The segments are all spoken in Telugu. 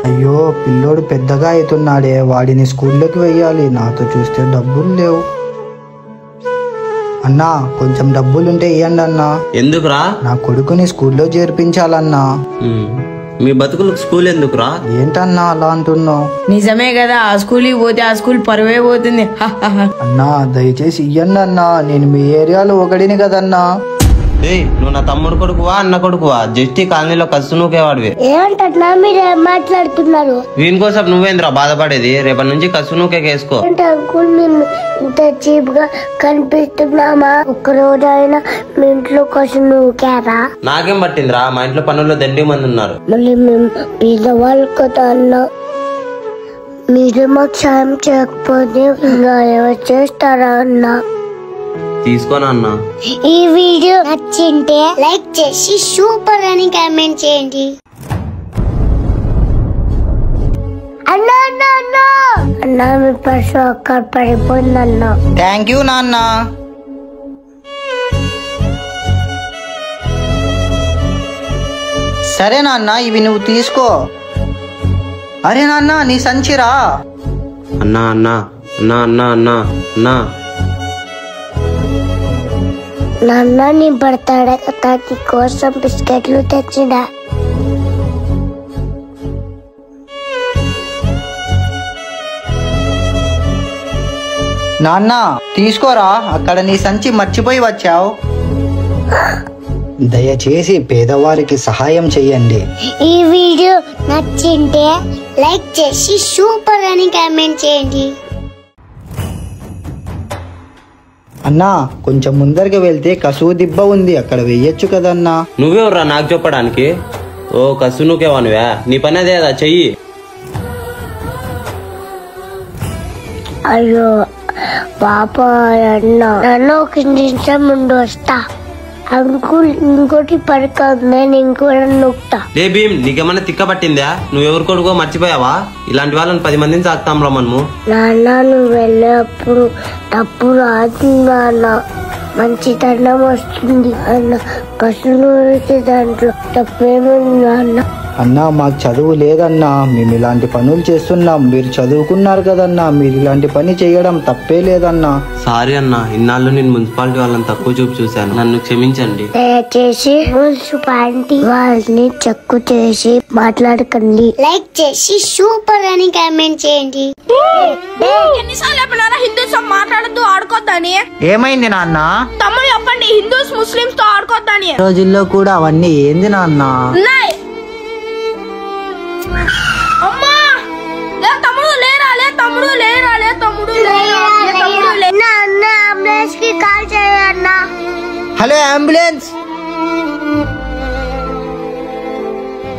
అయ్యో పిల్లోడు పెద్దగా అవుతున్నాడే, వాడిని స్కూల్లోకి వెయ్యాలి. నాతో చూస్తే డబ్బులు లేవు. అన్నా కొంచెం డబ్బులుంటే ఇవ్వండి అన్నా. ఎందుకురా? నా కొడుకుని స్కూల్లో చేర్పించాలన్నా. మీ బతుకులకు స్కూల్ ఎందుకురా? ఏంటన్నా అలా అంటున్నావు? నిజమే కదా, ఆ స్కూల్కి పోతే ఆ స్కూల్ పరువే పోతుంది. అన్నా దయచేసి ఇవ్వండి అన్నా, నేను మీ ఏరియాలో ఒకడిని కదన్నా. నువ్వు నా తమ్ముడు కొడుకువా అన్న కొడుకువా? జస్ట్ ఈ కాలనీలో కసు నూకేవాడివి. ఏమంటా మీరేం మాట్లాడుతున్నారు? వీని కోసం నువ్వేంద్రా బాధపడేది? రేపటి నుంచి కసు నూకేసుకో. అంకుల్ మేము ఇంత చీప్ గా కనిపిస్తున్నామా? ఒక్కరోజు అయినా మీ ఇంట్లో కోసం నూకారా? నాకేం పట్టిందిరా, మా ఇంట్లో పనుల్లో దండి మంది ఉన్నారు. మళ్ళీ మేము పేదవాళ్ళు కదా అన్న, మీరు మాకు సాయం చేయకపోతే ఇంకా ఎవరు చేస్తారా అన్న? తీసుకోనా అన్న? ఈ వీడియో నచ్చింటే లైక్ చేసి సూపర్ అని కామెంట్ చేయండి. అన్నా అన్నా అన్నా అన్నా మీ పర్సు అక్కడ పడిపోయిందన్నా. థ్యాంక్ యూ నాన్న. సరే నాన్న, ఇవి నువ్వు తీసుకో. అరే నాన్న నీ సంచిరా. అన్నా అన్నా అన్నా అన్నా అన్నా అన్నా నాన్న నీ బర్త్డే కదా, నీ కోసం బిస్కెట్లు తెచ్చినా. నాన్న తీసుకోరా, అక్కడ నీ సంచి మర్చిపోయి వచ్చావు. దయచేసి పేదవారికి సహాయం చెయ్యండి. ఈ వీడియో నచ్చింటే లైక్ చేసి సూపర్ అని కామెంట్ చేయండి. అన్నా కొంచెం ముందరికి వెళ్తే కసువు దిబ్బ ఉంది, అక్కడ వెయ్యొచ్చు కదన్నా. నువ్వెవర్రా నాకు చెప్పడానికి? ఓ కసు నూకేవానువా? నీ పని అదే కదా, చెయ్యి. అయ్యో పాప అన్న, నన్ను ఒక నిమిషం ముందు వస్తా. అంకుల్ ఇంకోటి పడక నేను ఇంకోటి నొక్కుతా. లే భీమ్, నీకేమన్నా తిక్క పట్టిందా? నువ్వెవరు కొడుకో మర్చిపోయావా? ఇలాంటి వాళ్ళని 10 మందిని సాగుతాం రా మనము. నాన్న నువ్వు వెళ్ళేప్పుడు తప్పు రాదు నాన్న, మంచితనం వస్తుంది అన్న. కసులు దాంట్లో తప్పేముంది నాన్న? అన్నా మాకు చదువు లేదన్నా, మేము ఇలాంటి పనులు చేస్తున్నాం. మీరు చదువుకున్నారు కదన్నా, మీరు ఇలాంటి పని చేయడం తప్పే లేదన్నా. సారీ అన్నా, ఇన్నాళ్ళు నేను మున్సిపాలిటీ వాళ్ళని తక్కువ చూపు చూశాను, నన్ను క్షమించండి. దయచేసి మున్సిపాలిటీ వాళ్ళని చెక్కు చేసి మాట్లాడకండి. లైక్ చేసి సూపర్ అని కామెంట్ చేయండి. ఎన్నిసార్లు చెప్పినారా హిందూస్ తో మాట్లాడద్దు, ఆడుకోద్దని? ఏమైంది నాన్న? తమ్ముడు చెప్పండి, హిందూస్ ముస్లింస్ తో ఆడుకోద్దని. రోజుల్లో కూడా అవన్నీ ఏంది నాన్న? అమ్మా లే తమ్ముడు, లేరా లే తమ్ముడు, లేరా లే తమ్ముడు, అంబులెన్స్ కి కాల్ చేయన్నా. Hello ambulance.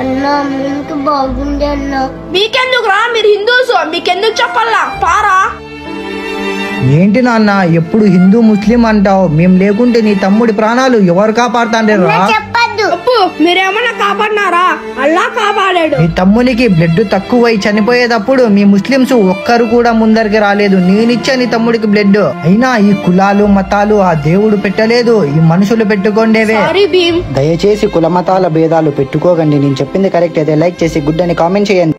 అన్నా మీకు బాగుంది అన్నా. మీకెందుకు రా, మీరు హిందూస్, మీకెందుకు చెప్పాలా? పారా. ఏంటి నాన్న ఎప్పుడు హిందూ ముస్లిం అంటావు? మేము లేకుంటే నీ తమ్ముడి ప్రాణాలు ఎవరు కాపాడుతాండ్రా? చెప్పద్దు. అప్పు మీరేమన్నా కాపాడినారా? అల్లా కాపాడాడు. మీ తమ్మునికి బ్లడ్ తక్కువై చనిపోయేటప్పుడు మీ ముస్లింస్ ఒక్కరు కూడా ముందరికి రాలేదు. నేనిచ్చా నీ తమ్ముడికి బ్లడ్. అయినా ఈ కులాలు మతాలు ఆ దేవుడు పెట్టలేదు, ఈ మనుషులు పెట్టుకోండేవే. సారీ భీమ్. దయచేసి కుల మతాల భేదాలు పెట్టుకోకండి. నేను చెప్పింది కరెక్ట్ అయితే లైక్ చేసి గుడ్ అని కామెంట్ చేయండి.